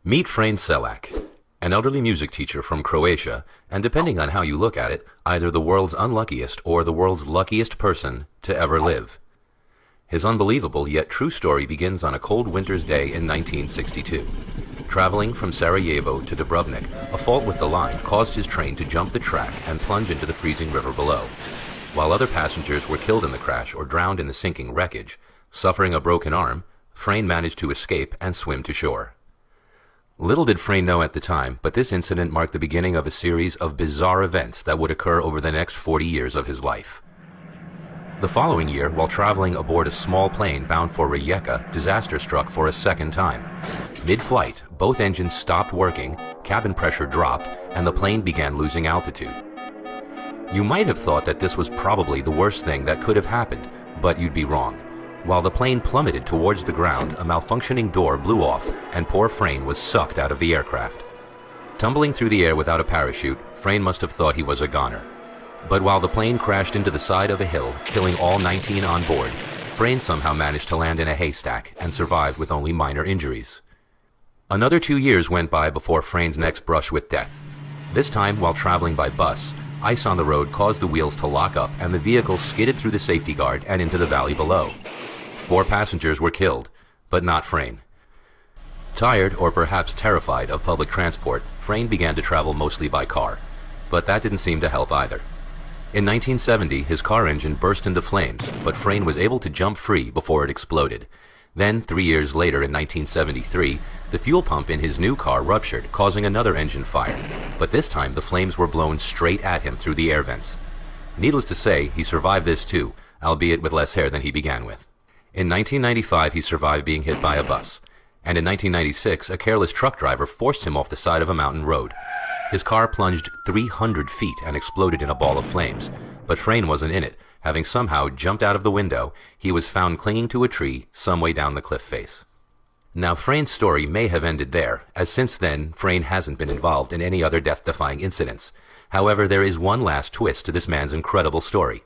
Meet Frane Selak, an elderly music teacher from Croatia, and depending on how you look at it, either the world's unluckiest or the world's luckiest person to ever live. His unbelievable yet true story begins on a cold winter's day in 1962. Traveling from Sarajevo to Dubrovnik, a fault with the line caused his train to jump the track and plunge into the freezing river below. While other passengers were killed in the crash or drowned in the sinking wreckage, suffering a broken arm, Frane managed to escape and swim to shore. Little did Frane know at the time, but this incident marked the beginning of a series of bizarre events that would occur over the next 40 years of his life. The following year, while traveling aboard a small plane bound for Rijeka, disaster struck for a second time. Mid-flight, both engines stopped working, cabin pressure dropped, and the plane began losing altitude. You might have thought that this was probably the worst thing that could have happened, but you'd be wrong. While the plane plummeted towards the ground, a malfunctioning door blew off, and poor Frane was sucked out of the aircraft. Tumbling through the air without a parachute, Frane must have thought he was a goner. But while the plane crashed into the side of a hill, killing all 19 on board, Frane somehow managed to land in a haystack and survived with only minor injuries. Another 2 years went by before Frane's next brush with death. This time, while traveling by bus, ice on the road caused the wheels to lock up and the vehicle skidded through the safety guard and into the valley below. 4 passengers were killed, but not Frane. Tired, or perhaps terrified, of public transport, Frane began to travel mostly by car. But that didn't seem to help either. In 1970, his car engine burst into flames, but Frane was able to jump free before it exploded. Then, 3 years later in 1973, the fuel pump in his new car ruptured, causing another engine fire. But this time, the flames were blown straight at him through the air vents. Needless to say, he survived this too, albeit with less hair than he began with. In 1995, he survived being hit by a bus. And in 1996, a careless truck driver forced him off the side of a mountain road. His car plunged 300 feet and exploded in a ball of flames. But Frane wasn't in it. Having somehow jumped out of the window, he was found clinging to a tree some way down the cliff face. Now, Frane's story may have ended there, as since then, Frane hasn't been involved in any other death-defying incidents. However, there is one last twist to this man's incredible story.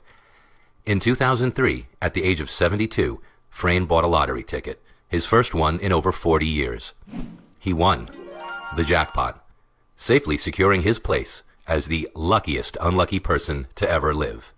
In 2003, at the age of 72, Frane bought a lottery ticket, his first one in over 40 years. He won the jackpot, safely securing his place as the luckiest unlucky person to ever live.